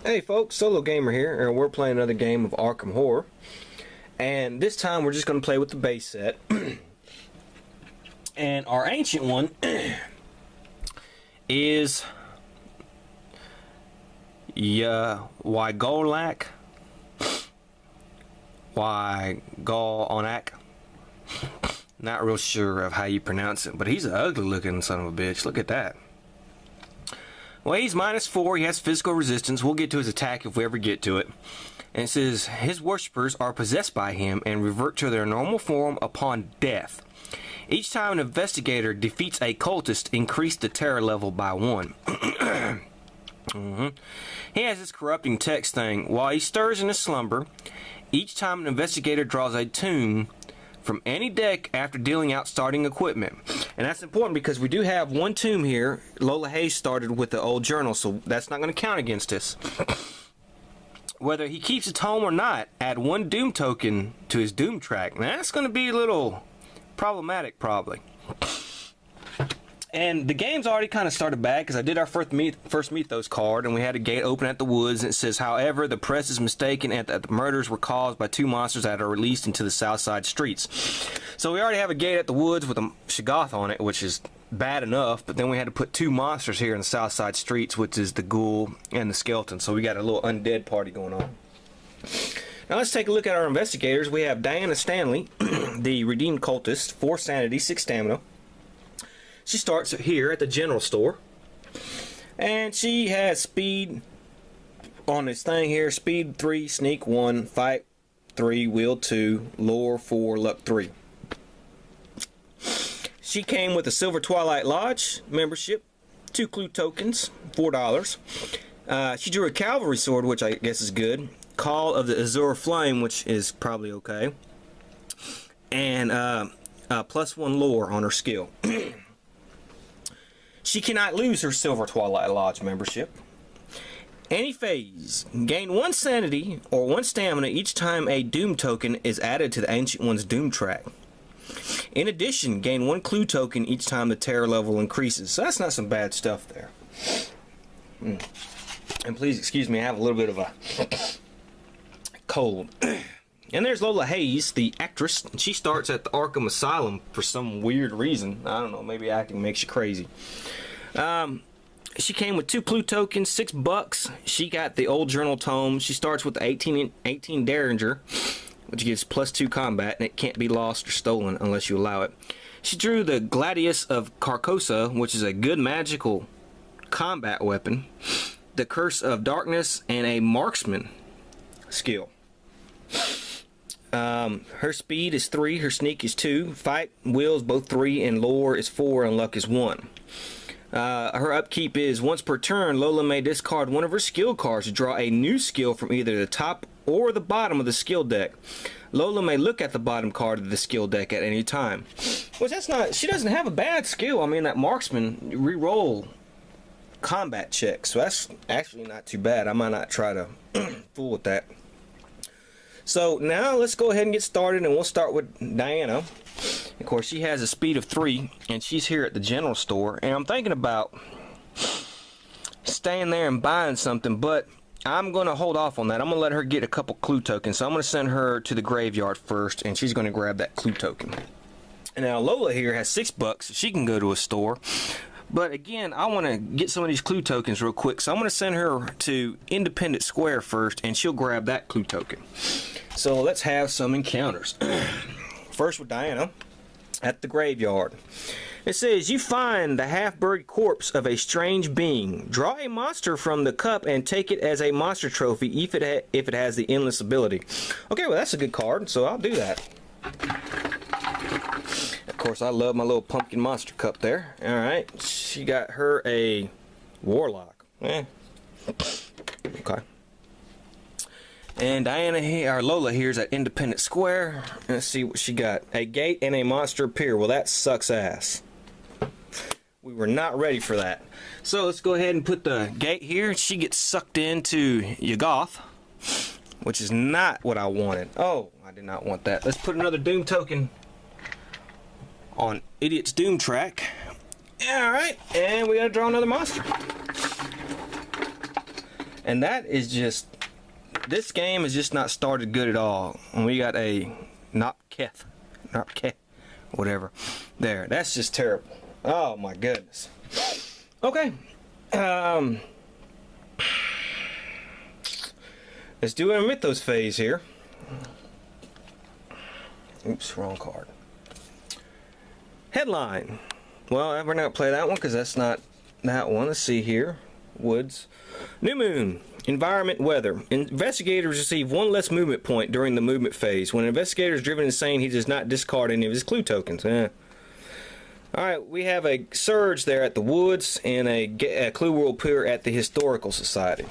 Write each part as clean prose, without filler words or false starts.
Hey folks, SoloGamer here, and we're playing another game of Arkham Horror. And this time we're just going to play with the base set. And our ancient one is Wygolac. Wygolac. Not real sure of how you pronounce it, but he's an ugly looking son of a bitch. Look at that. Well, he's -4. He has physical resistance. We'll get to his attack if we ever get to it. And it says, his worshippers are possessed by him and revert to their normal form upon death. Each time an investigator defeats a cultist, increase the terror level by 1. He has this corrupting text thing. While he stirs in his slumber, each time an investigator draws a tune from any deck after dealing out starting equipment. And that's important because we do have one tomb here. Lola Hayes started with the old journal, so that's not going to count against us. Whether he keeps it home or not, add 1 doom token to his doom track. Now that's going to be a little problematic probably. And the game's already kind of started bad because I did our first Mythos card and we had a gate open at the woods, and it says, however, the press is mistaken and that the murders were caused by 2 monsters that are released into the south side streets. So we already have a gate at the woods with a Shoggoth on it, which is bad enough, but then we had to put 2 monsters here in the south side streets, which is the ghoul and the skeleton. So we got a little undead party going on. Now let's take a look at our investigators. We have Diana Stanley, the redeemed cultist, 4 sanity, 6 stamina. She starts here at the general store, and she has speed on this thing here: speed 3, sneak 1, fight 3, will 2, lore 4, luck 3. She came with a Silver Twilight Lodge membership, 2 clue tokens, $4. She drew a cavalry sword, which I guess is good, Call of the Azure Flame, which is probably okay, and +1 lore on her skill. She cannot lose her Silver Twilight Lodge membership. Any phase, gain 1 sanity or 1 stamina each time a doom token is added to the Ancient One's doom track. In addition, gain 1 clue token each time the terror level increases. So that's not some bad stuff there. And please excuse me, I have a little bit of a cold. And there's Lola Hayes, the actress. She starts at the Arkham Asylum for some weird reason. I don't know, maybe acting makes you crazy. She came with 2 clue tokens, $6. She got the old journal tome. She starts with the 18 Derringer, which gives +2 combat, and it can't be lost or stolen unless you allow it. She drew the Gladius of Carcosa, which is a good magical combat weapon, the Curse of Darkness, and a marksman skill. Her speed is 3, her sneak is 2, fight, will is both 3, and lore is 4, and luck is 1. Her upkeep is once per turn, Lola may discard 1 of her skill cards to draw a new skill from either the top or the bottom of the skill deck. Lola may look at the bottom card of the skill deck at any time. Well, that's not, she doesn't have a bad skill. I mean, that marksman, re-roll combat checks, so that's actually not too bad. I might not try to fool with that. So now let's go ahead and get started, and we'll start with Diana. Of course, she has a speed of 3, and she's here at the general store, and I'm thinking about staying there and buying something, but I'm going to hold off on that. I'm going to let her get a couple clue tokens, so I'm going to send her to the graveyard first, and she's going to grab that clue token. And now Lola here has $6, so she can go to a store. But again, I want to get some of these clue tokens real quick, so I'm going to send her to Independent Square first, and she'll grab that clue token. So let's have some encounters. First with Diana at the graveyard. It says, you find the half-buried corpse of a strange being. Draw a monster from the cup and take it as a monster trophy if it has the endless ability. Okay, well that's a good card, so I'll do that. Of course, I love my little pumpkin monster cup there. Alright, she got her a warlock. Okay. And Diana here, or Lola here, is at Independent Square. Let's see what she got. A gate and a monster appear. Well, that sucks ass. We were not ready for that. So let's go ahead and put the gate here. She gets sucked into Yoggoth, which is not what I wanted. Oh, I did not want that. Let's put another Doom token on Idiot's Doom track. Alright, and we gotta draw another monster. And that is just, this game is just not started good at all. And we got a Nopketh, whatever. There, that's just terrible. Oh my goodness. Okay. Let's do a mythos phase here. Oops, wrong card. Headline. Well, we're not going to play that one because that's not that one. Let's see here. Woods. New moon. Environment, weather. Investigators receive one less movement point during the movement phase. When an investigator is driven insane, he does not discard any of his clue tokens. Alright, we have a surge there at the woods and a clue will appear at the Historical Society.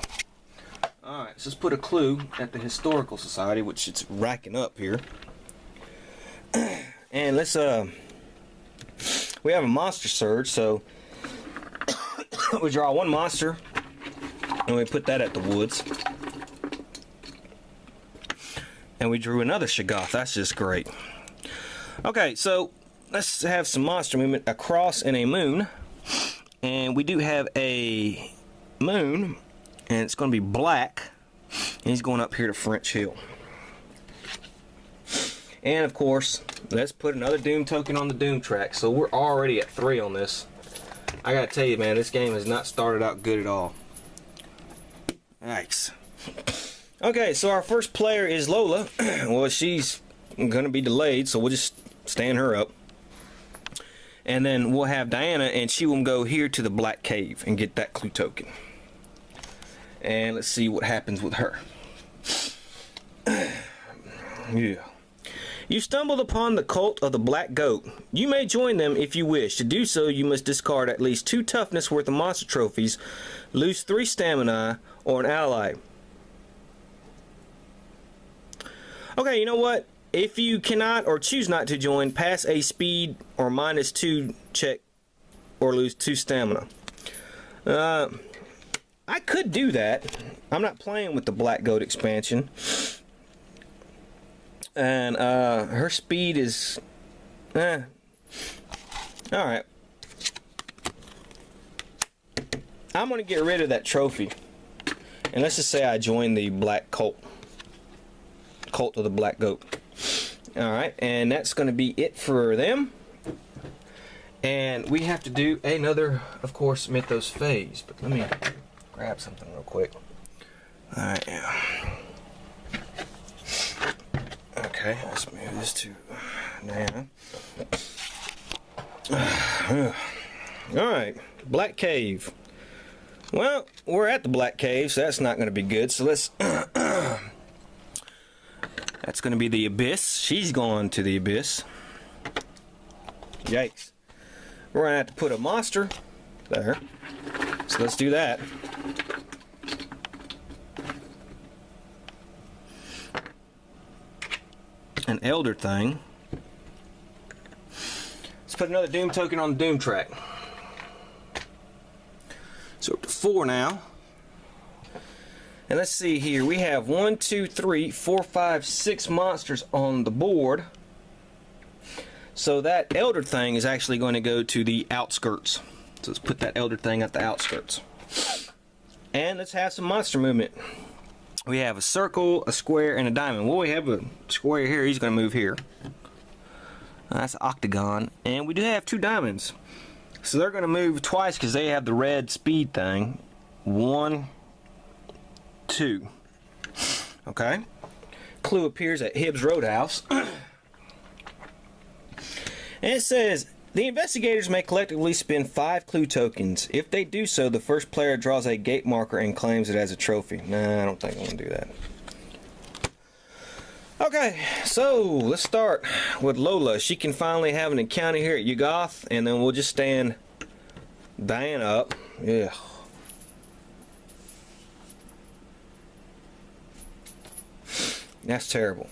Alright, so let's put a clue at the Historical Society, which it's racking up here. And let's, we have a monster surge, so we draw one monster and we put that at the woods. And we drew another Shoggoth. That's just great. Okay, so let's have some monster movement. A cross and a moon. And we do have a moon, and it's going to be black. And he's going up here to French Hill. And of course, let's put another Doom token on the Doom track. So we're already at 3 on this. I gotta tell you, man, this game has not started out good at all. Yikes. Okay, so our first player is Lola. Well, she's gonna be delayed, so we'll just stand her up. And then we'll have Diana, and she will go here to the Black Cave and get that clue token. And let's see what happens with her. Yeah. You stumbled upon the cult of the Black Goat. You may join them if you wish. To do so, you must discard at least 2 toughness worth of monster trophies, lose 3 stamina, or an ally. Okay, you know what? If you cannot or choose not to join, pass a speed or -2 check or lose 2 stamina. I could do that. I'm not playing with the Black Goat expansion. And her speed is alright. I'm gonna get rid of that trophy. And let's just say I join the Black Cult of the Black Goat. Alright, and that's gonna be it for them. And we have to do another, of course, Mythos phase. But let me grab something real quick. Alright, yeah. Okay, let's move this to Diana. Alright, Black Cave. Well, we're at the Black Cave, so that's not going to be good. So let's... that's going to be the Abyss. She's going to the Abyss. Yikes. We're going to have to put a monster there. So let's do that. An Elder thing. Let's put another Doom token on the Doom track. So up to 4 now. And let's see here. We have 1, 2, 3, 4, 5, 6 monsters on the board. So that Elder thing is actually going to go to the outskirts. So let's put that Elder thing at the outskirts. And let's have some monster movement. We have a circle, a square, and a diamond. Well, we have a square here. He's going to move here. That's an octagon. And we do have 2 diamonds. So they're going to move twice because they have the red speed thing. 1, 2. Okay. Clue appears at Hibbs Roadhouse. And it says, the investigators may collectively spend 5 clue tokens. If they do so, the first player draws a gate marker and claims it as a trophy. Nah, I don't think I'm going to do that. Okay, so let's start with Lola. She can finally have an encounter here at Yuggoth, and then we'll just stand Diana up. Yeah. That's terrible.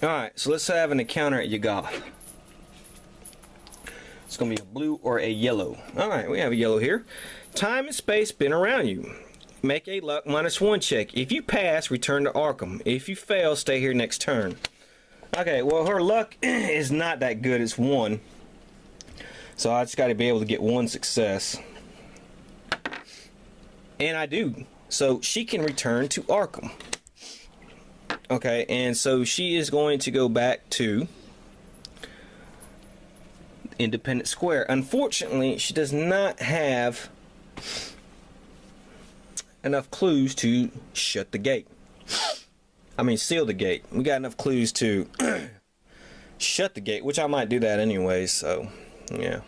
Alright, so let's have an encounter at Yuggoth. It's going to be a blue or a yellow. Alright, we have a yellow here. Time and space spin around you. Make a luck -1 check. If you pass, return to Arkham. If you fail, stay here next turn. Okay, well, her luck is not that good. It's 1. So I just got to be able to get 1 success. And I do. so she can return to Arkham. Okay, and so she is going to go back to Independence Square. Unfortunately, she does not have enough clues to shut the gate. I mean, seal the gate. We got enough clues to shut the gate, which I might do that anyway, so yeah.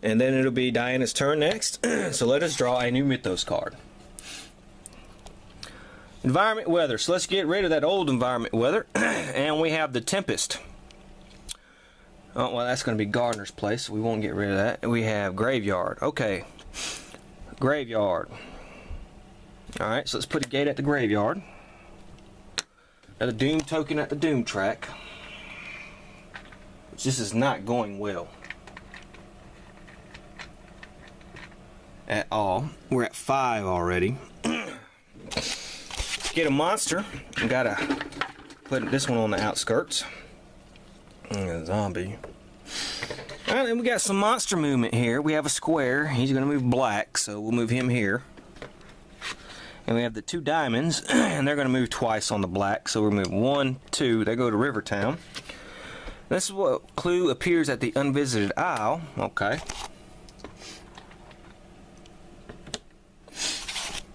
And then it'll be Diana's turn next. So let us draw a new Mythos card. Environment weather. So let's get rid of that old environment weather. And we have the Tempest. Oh, well, that's going to be Gardner's place, so we won't get rid of that. We have Graveyard. Okay. Graveyard. Alright, so let's put a gate at the Graveyard. Another Doom token at the Doom track. Which this is not going well. At all. We're at 5 already. Get a monster. We gotta put this one on the outskirts. A zombie. Alright, then we got some monster movement here. We have a square. He's gonna move black, so we'll move him here. And we have the 2 diamonds, and they're gonna move twice on the black, so we'll move 1, 2. They go to Rivertown. This is what clue appears at the unvisited isle. Okay.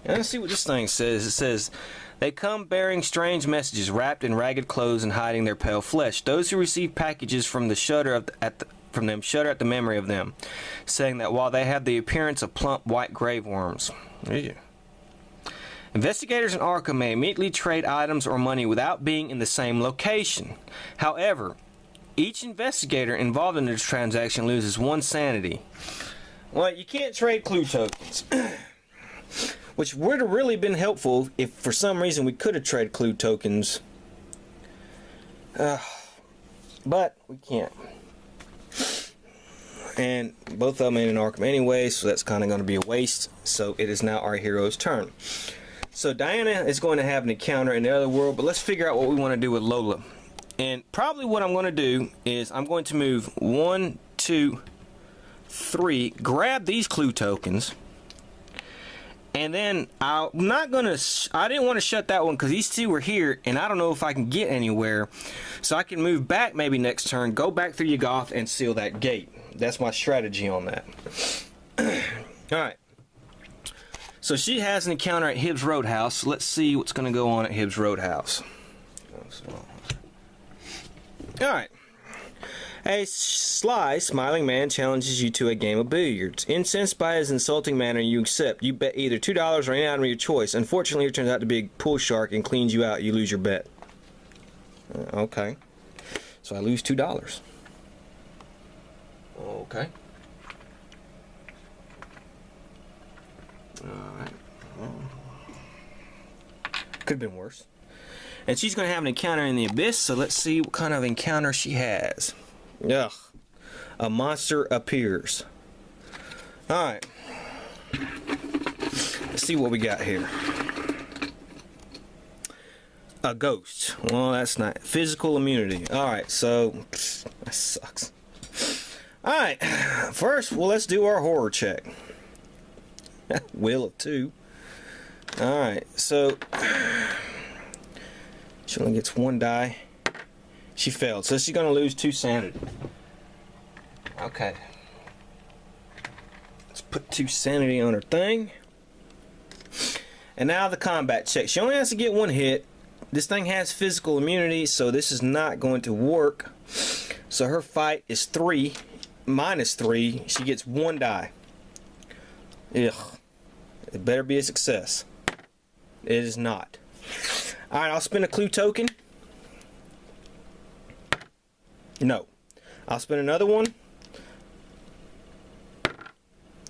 And let's see what this thing says. It says, they come bearing strange messages, wrapped in ragged clothes and hiding their pale flesh. Those who receive packages from the shudder from them shudder at the memory of them, saying that while they have the appearance of plump white grave worms. Yeah. Investigators in Arkham may immediately trade items or money without being in the same location. However, each investigator involved in this transaction loses 1 sanity. Well, you can't trade clue tokens. Which would have really been helpful if for some reason we could have traded clue tokens. But we can't. And both of them in Arkham anyway, so that's kind of going to be a waste. So it is now our hero's turn. So Diana is going to have an encounter in the other world, but let's figure out what we want to do with Lola. And probably what I'm going to do is I'm going to move 1, 2, 3, grab these clue tokens. And then I didn't want to shut that one because these 2 were here, and I don't know if I can get anywhere. So I can move back maybe next turn, go back through Yuggoth, and seal that gate. That's my strategy on that. Alright. So she has an encounter at Hibbs Roadhouse. So let's see what's going to go on at Hibbs Roadhouse. Alright. A sly, smiling man challenges you to a game of billiards. Incensed by his insulting manner, you accept. You bet either $2 or any item of your choice. Unfortunately, it turns out to be a Poolshark and cleans you out. You lose your bet. Okay. So I lose $2. Okay. Alright. Could have been worse. And she's going to have an encounter in the abyss, so let's see what kind of encounter she has. Ugh. A monster appears. Alright. Let's see what we got here. A ghost. Well, that's not. Physical immunity. Alright, so that sucks. Alright. First, well, let's do our horror check. Will of 2. Alright, so she only gets 1 die. She failed, so she's gonna lose 2 sanity. Okay. Let's put 2 sanity on her thing. And now the combat check. She only has to get 1 hit. This thing has physical immunity, so this is not going to work. So her fight is 3, minus 3. She gets 1 die. Ugh. It better be a success. It is not. Alright, I'll spend a clue token. No. I'll spend another one.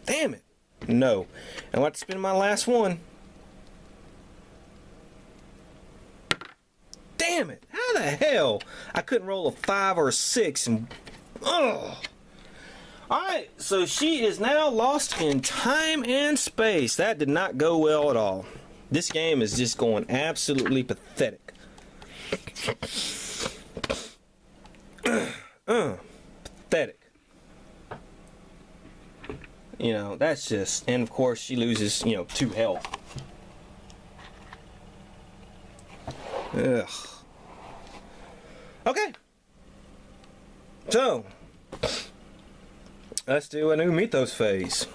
Damn it. No. I'm about to spend my last one. Damn it. How the hell? I couldn't roll a 5 or a 6 and... Oh. Alright, so she is now lost in time and space. That did not go well at all. This game is just going absolutely pathetic. Pathetic. You know, that's just, and of course she loses, you know, 2 health. Ugh. Okay. So, let's do a new Mythos phase.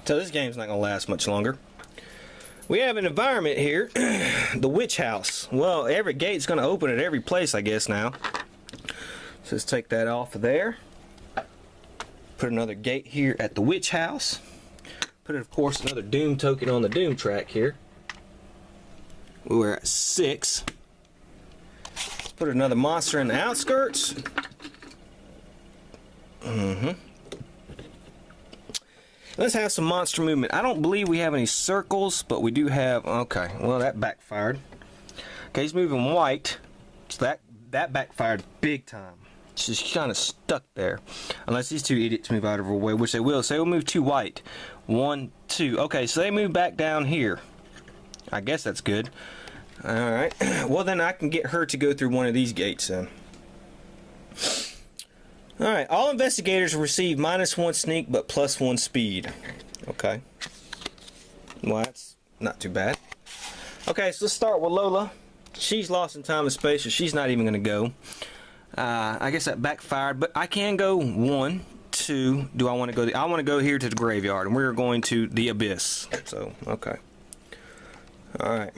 So this game's not gonna last much longer. We have an environment here, the witch house. Well, every gate's gonna open at every place, I guess now. So let's take that off of there. Put another gate here at the witch house. Put, of course, another doom token on the doom track here. We're at 6. Let's put another monster in the outskirts. Let's have some monster movement. I don't believe we have any circles, but we do have... Okay, well, that backfired. Okay, he's moving white. So that backfired big time. She's kind of stuck there. Unless these 2 idiots move out of her way, which they will. So they will move 2 white. 1, 2. Okay, so they move back down here. I guess that's good. Alright. Well, then I can get her to go through one of these gates then. Alright, all investigators receive -1 sneak but +1 speed. Okay. Well, that's not too bad. Okay, so let's start with Lola. She's lost in time and space, so she's not even going to go. I guess that backfired, but I can go 1, 2. Do I want to go? I want to go here to the graveyard, and we're going to the abyss. So, okay. Alright.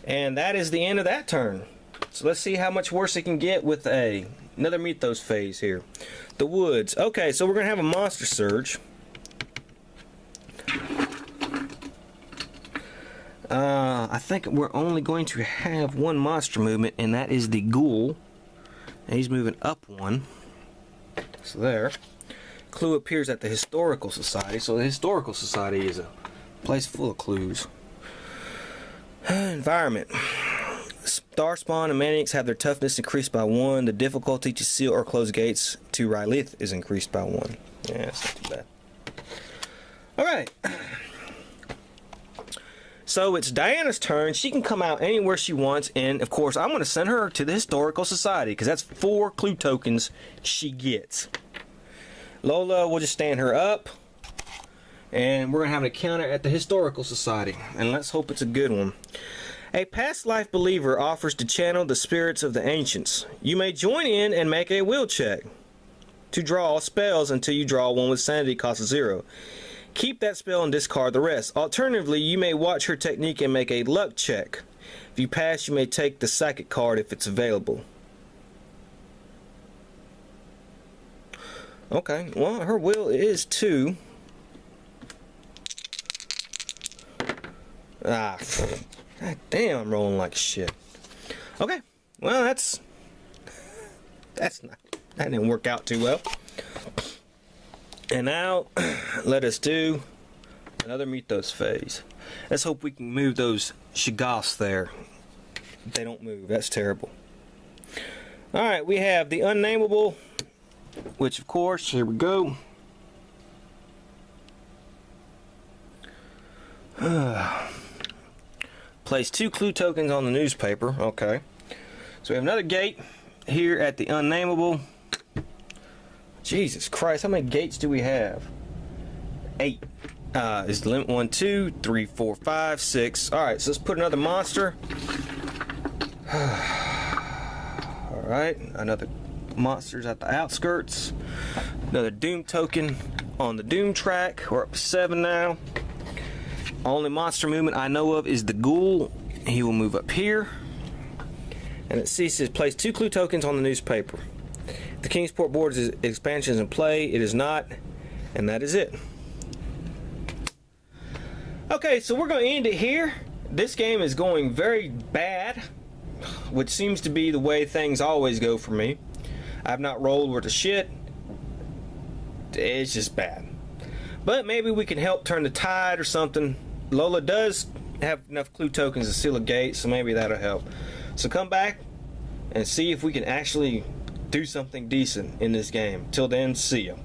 And that is the end of that turn. So let's see how much worse it can get with another Mythos phase here. The woods. Okay, so we're going to have a monster surge. I think we're only going to have 1 monster movement, and that is the ghoul. And he's moving up 1. So there. Clue appears at the Historical Society. So the Historical Society is a place full of clues. Environment. Starspawn and Maniacs have their toughness increased by 1. The difficulty to seal or close gates to Rylith is increased by 1. Yeah, that's not too bad. Alright. So it's Diana's turn. She can come out anywhere she wants, and of course I'm going to send her to the Historical Society because that's 4 clue tokens she gets. Lola will just stand her up, and we're going to have an encounter at the Historical Society, and let's hope it's a good one. A past life believer offers to channel the spirits of the ancients. You may join in and make a will check to draw spells until you draw one with sanity cost 0. Keep that spell and discard the rest. Alternatively, you may watch her technique and make a luck check. If you pass, you may take the psychic card if it's available. Okay, well, her will is 2. Ah, God damn, I'm rolling like shit. Okay, well, that didn't work out too well. And now, let us do another Mythos phase. Let's hope we can move those Shoggoths there. They don't move, that's terrible. Alright, we have the Unnameable, which of course, here we go. Place 2 clue tokens on the newspaper. Okay. So we have another gate here at the Unnameable. Jesus Christ, how many gates do we have? 8. Is the limit 1, 2, 3, 4, 5, 6. Alright, so let's put another monster. Alright, another monster's at the outskirts. Another Doom token on the Doom track. We're up to 7 now. Only monster movement I know of is the ghoul. He will move up here. And it ceases. Place 2 clue tokens on the newspaper. The Kingsport board's expansion is in play. It is not. And that is it. Okay, so we're going to end it here. This game is going very bad, which seems to be the way things always go for me. I've not rolled worth of shit. It's just bad. But maybe we can help turn the tide or something. Lola does have enough clue tokens to seal a gate, so maybe that'll help. So come back and see if we can actually do something decent in this game. Till then, see ya.